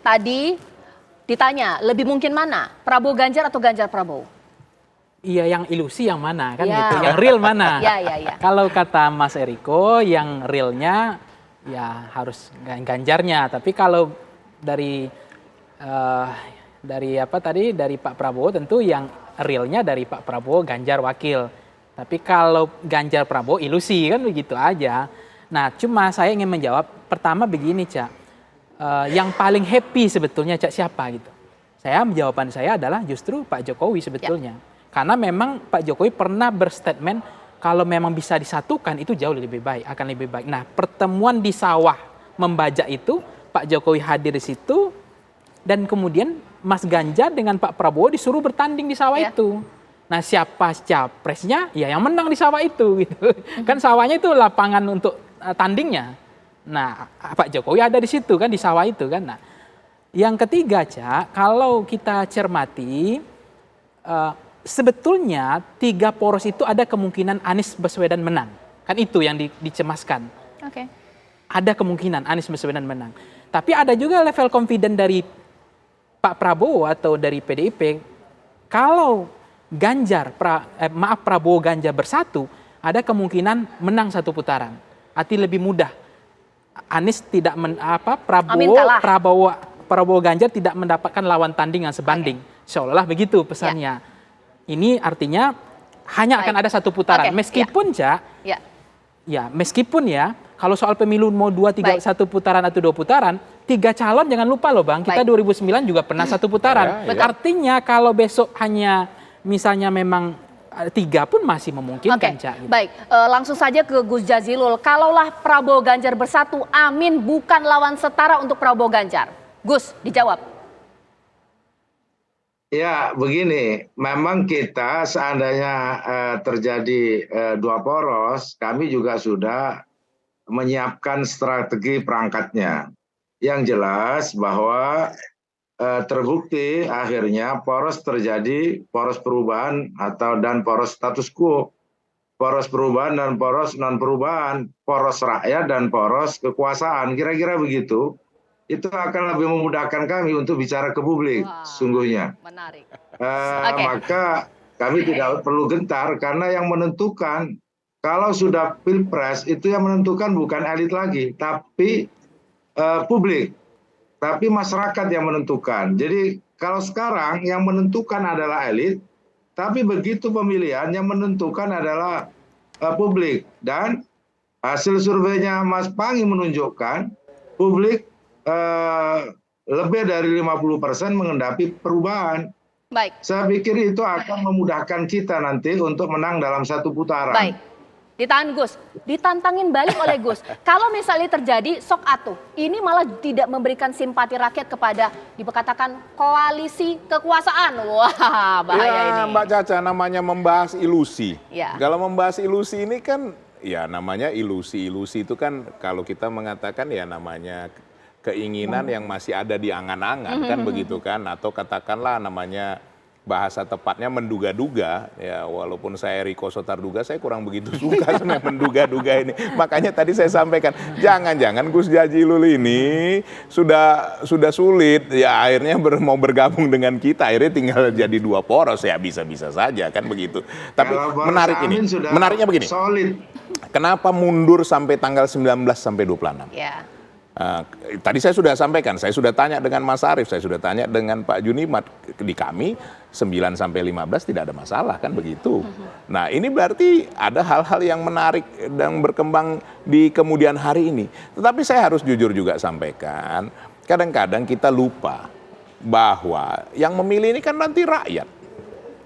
Tadi ditanya, lebih mungkin mana? Prabowo Ganjar atau Ganjar Prabowo? Iya, yang ilusi yang mana kan Ya. gitu, yang real mana? Ya. Kalau kata Mas Eriko, yang realnya ya harus Ganjarnya. Tapi kalau dari apa tadi dari Pak Prabowo tentu yang realnya dari Pak Prabowo Ganjar wakil. Tapi kalau Ganjar Prabowo ilusi kan begitu aja. Nah, cuma saya ingin menjawab pertama begini, Cak. Yang paling happy sebetulnya Cak siapa gitu? Jawaban saya adalah justru Pak Jokowi sebetulnya. Karena memang Pak Jokowi pernah berstatement kalau memang bisa disatukan itu jauh lebih baik, akan lebih baik. Nah, pertemuan di sawah membajak itu Pak Jokowi hadir di situ dan kemudian Mas Ganjar dengan Pak Prabowo disuruh bertanding di sawah itu. Nah, siapa capresnya? Ya yang menang di sawah itu gitu. Kan sawahnya itu lapangan untuk tandingnya. Nah, Pak Jokowi ada di situ kan di sawah itu kan. Nah, yang ketiga, Cak, kalau kita cermati sebetulnya 3 poros itu ada kemungkinan Anies Baswedan menang. Kan itu yang dicemaskan. Oke. Ada kemungkinan Anies Baswedan menang. Tapi ada juga level confident dari Pak Prabowo atau dari PDIP. Kalau Prabowo Ganjar bersatu, ada kemungkinan menang 1 putaran. Arti lebih mudah. Anies tidak Prabowo Ganjar tidak mendapatkan lawan tanding yang sebanding. Seolah-olah begitu pesannya. Ini artinya hanya akan ada 1 putaran. Meskipun meskipun kalau soal pemilu mau 1 putaran atau 2 putaran, 3 calon jangan lupa loh Bang, kita 2009 juga pernah 1 putaran. Artinya kalau besok hanya misalnya memang 3 pun masih memungkinkan, Cak. Gitu. Baik, langsung saja ke Gus Jazilul. Kalaulah Prabowo Ganjar bersatu, Amin bukan lawan setara untuk Prabowo Ganjar. Gus, dijawab. Ya, begini, memang kita seandainya terjadi 2 poros, kami juga sudah menyiapkan strategi perangkatnya. Yang jelas bahwa terbukti akhirnya poros terjadi, poros perubahan dan poros status quo, poros perubahan dan poros non perubahan, poros rakyat dan poros kekuasaan, kira-kira begitu. Itu akan lebih memudahkan kami untuk bicara ke publik, sungguhnya. Menarik. Maka kami tidak perlu gentar karena yang menentukan kalau sudah pilpres itu yang menentukan bukan elit lagi, tapi publik, tapi masyarakat yang menentukan. Jadi kalau sekarang yang menentukan adalah elit, tapi begitu pemilihan yang menentukan adalah publik. Dan hasil surveinya Mas Panggi menunjukkan publik lebih dari 50% mengendapi perubahan. Baik. Saya pikir itu akan memudahkan kita nanti untuk menang dalam 1 putaran. Baik. Ditahan Gus, ditantangin balik oleh Gus. Kalau misalnya terjadi sok atuh, ini malah tidak memberikan simpati rakyat kepada dikatakan koalisi kekuasaan. Wah, bahaya ini. Mbak Caca, namanya membahas ilusi. Ya. Kalau membahas ilusi ini kan ya namanya ilusi. Ilusi itu kan kalau kita mengatakan ya namanya keinginan yang masih ada di angan-angan kan begitu kan, atau katakanlah namanya bahasa tepatnya menduga-duga ya, walaupun saya Riko Sotarduga saya kurang begitu suka sama menduga-duga ini. Makanya tadi saya sampaikan jangan-jangan Gus Jazilul ini sudah sulit ya akhirnya mau bergabung dengan kita, akhirnya tinggal jadi 2 poros ya, bisa-bisa saja kan begitu. Tapi menarik ini, menariknya begini. Solid. Kenapa mundur sampai tanggal 19 sampai 26? Ya. Tadi saya sudah sampaikan, saya sudah tanya dengan Mas Arief, saya sudah tanya dengan Pak Junimat, di kami 9 sampai 15 tidak ada masalah kan begitu. Nah ini berarti ada hal-hal yang menarik dan berkembang di kemudian hari ini. Tetapi saya harus jujur juga sampaikan, kadang-kadang kita lupa bahwa yang memilih ini kan nanti rakyat.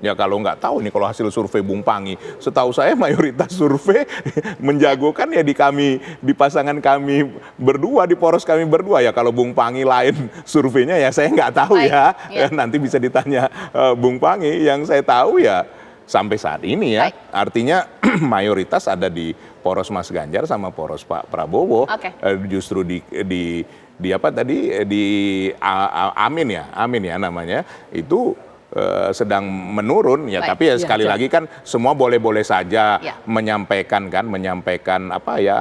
Ya kalau nggak tahu nih kalau hasil survei Bung Panggi, setahu saya mayoritas survei menjagokan ya di pasangan kami berdua, di poros kami berdua. Ya kalau Bung Panggi lain surveinya ya saya nggak tahu ya. Nanti bisa ditanya Bung Panggi. Yang saya tahu ya sampai saat ini ya, artinya mayoritas ada di poros Mas Ganjar sama poros Pak Prabowo. Justru di apa tadi di Amin ya namanya itu. sedang menurun ya. Baik. Tapi ya sekali lagi kan semua boleh-boleh saja menyampaikan apa ya,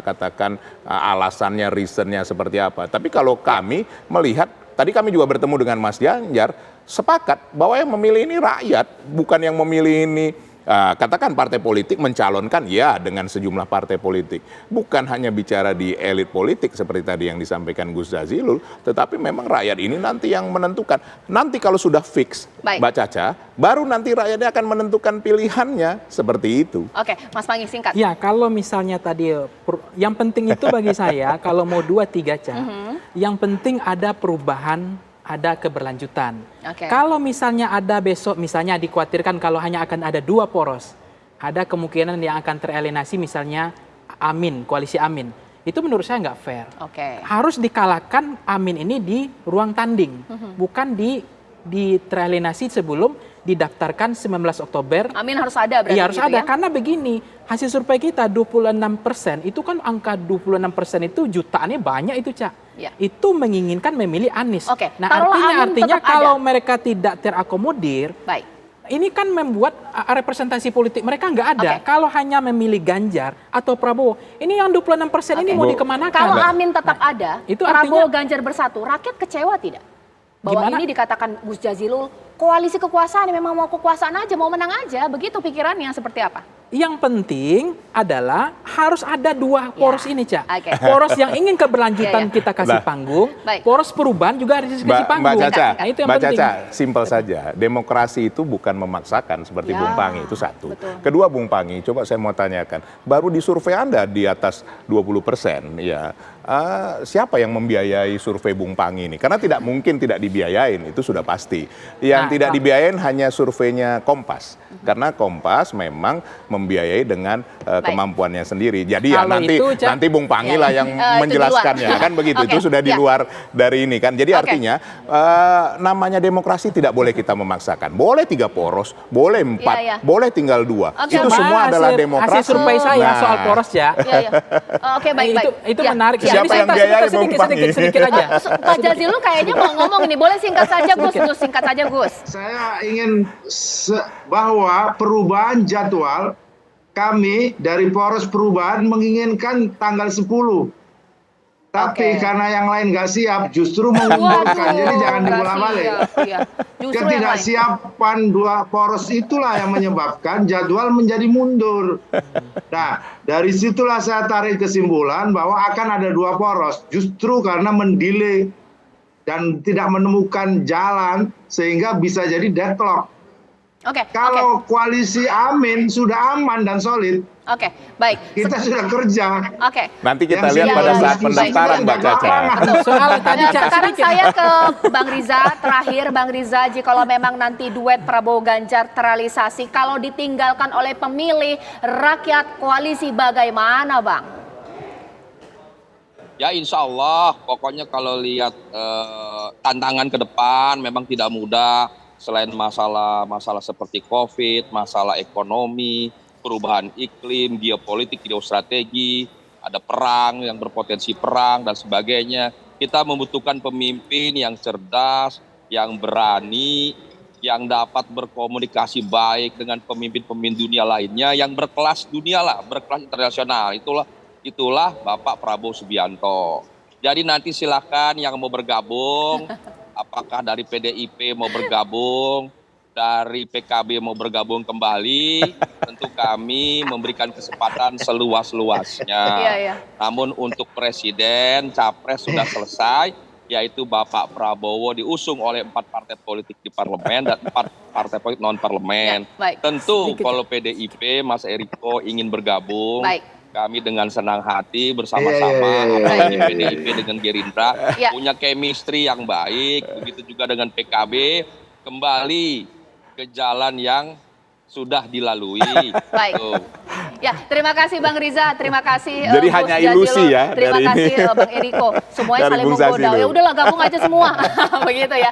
katakan alasannya, reasonnya seperti apa. Tapi kalau kami melihat, tadi kami juga bertemu dengan Mas Ganjar, sepakat bahwa yang memilih ini rakyat, bukan yang memilih ini katakan partai politik mencalonkan ya dengan sejumlah partai politik. Bukan hanya bicara di elit politik seperti tadi yang disampaikan Gus Jazilul, tetapi memang rakyat ini nanti yang menentukan. Nanti kalau sudah fix, Mbak Caca, baru nanti rakyatnya akan menentukan pilihannya, seperti itu. Oke, Mas Panggi singkat. Ya, kalau misalnya tadi, yang penting itu bagi saya, kalau mau 2-3 yang penting ada perubahan, ada keberlanjutan. Kalau misalnya ada besok, misalnya dikhawatirkan kalau hanya akan ada 2 poros, ada kemungkinan yang akan teralienasi misalnya Amin, koalisi Amin. Itu menurut saya nggak fair. Harus dikalahkan Amin ini di ruang tanding, bukan di teralienasi sebelum didaftarkan 19 Oktober. Amin harus ada berarti. Iya harus gitu ada, ya? karena begini, hasil survei kita 26%, itu kan angka 26% itu jutaannya banyak itu, Cak. Itu menginginkan memilih Anies. Nah artinya kalau mereka tidak terakomodir, ini kan membuat representasi politik mereka nggak ada. Kalau hanya memilih Ganjar atau Prabowo, ini yang 26% ini mau dikemanakan? Kalau Amin tetap ada, itu Prabowo Ganjar bersatu, rakyat kecewa tidak? Bahwa ini dikatakan Gus Jazilul, koalisi kekuasaan, memang mau kekuasaan aja, mau menang aja, begitu pikirannya seperti apa? Yang penting adalah harus ada 2 poros ini, Cak. Poros yang ingin keberlanjutan kita kasih panggung, poros perubahan juga harus dikasih panggung. Nah, itu yang Mbak penting. Caca, simpel saja. Demokrasi itu bukan memaksakan seperti Bung Pangi, itu satu. Kedua, Bung Pangi, coba saya mau tanyakan, baru di survei Anda di atas 20%, ya. Siapa yang membiayai survei Bung Pangi ini? Karena tidak mungkin tidak dibiayain, itu sudah pasti. Yang tidak dibiayain hanya surveinya Kompas. Karena Kompas memang membiayai dengan kemampuannya sendiri. Jadi ya nanti Bung Pangi lah yang menjelaskannya. Kan begitu, itu sudah di luar dari ini kan. Jadi artinya namanya demokrasi tidak boleh kita memaksakan. Boleh 3 poros, boleh 4, boleh tinggal 2. Itu semua adalah demokrasi. Hasil survei saya soal poros ya. Oke, baik. Itu menarik. Siapa yang biayai Bung Pangi? Sedikit aja. Pak Jazilul kayaknya mau ngomong ini. Boleh singkat saja, Gus. Singkat saja, Gus. Saya ingin bahwa perubahan jadwal kami dari poros perubahan menginginkan tanggal 10. Tapi karena yang lain nggak siap, justru mengundurkan. Jadi jangan dibolak-balik. Ketidaksiapan 2 poros itulah yang menyebabkan jadwal menjadi mundur. Nah, dari situlah saya tarik kesimpulan bahwa akan ada 2 poros. Justru karena mendelay dan tidak menemukan jalan sehingga bisa jadi deadlock. Kalau koalisi Amin sudah aman dan solid, baik. Kita sudah kerja. Nanti kita lihat pada saat pendaftaran, Mbak Caca. Sekarang saya ke Bang Riza terakhir. Bang Riza, jikalau memang nanti duet Prabowo Ganjar terrealisasi, kalau ditinggalkan oleh pemilih rakyat koalisi bagaimana, Bang? Ya insya Allah, pokoknya kalau lihat tantangan ke depan memang tidak mudah. Selain masalah seperti COVID, masalah ekonomi, perubahan iklim, geopolitik, geostrategi, ada perang yang berpotensi perang dan sebagainya. Kita membutuhkan pemimpin yang cerdas, yang berani, yang dapat berkomunikasi baik dengan pemimpin-pemimpin dunia lainnya, yang berkelas dunia lah, berkelas internasional. Itulah Bapak Prabowo Subianto. Jadi nanti silakan yang mau bergabung, apakah dari PDIP mau bergabung, dari PKB mau bergabung kembali, tentu kami memberikan kesempatan seluas-luasnya. Namun untuk presiden, capres sudah selesai, yaitu Bapak Prabowo diusung oleh 4 partai politik di parlemen dan 4 partai politik non-parlemen. Tentu kalau PDIP, Mas Eriko ingin bergabung, kami dengan senang hati bersama-sama, apalagi PDIP dengan Gerindra, punya chemistry yang baik, begitu juga dengan PKB, kembali ke jalan yang sudah dilalui. Ya, terima kasih Bang Riza, terima kasih Jadi hanya ilusi ya. Terima kasih Bang Eriko, semuanya saling menggoda. Ya udahlah gabung aja semua, begitu ya.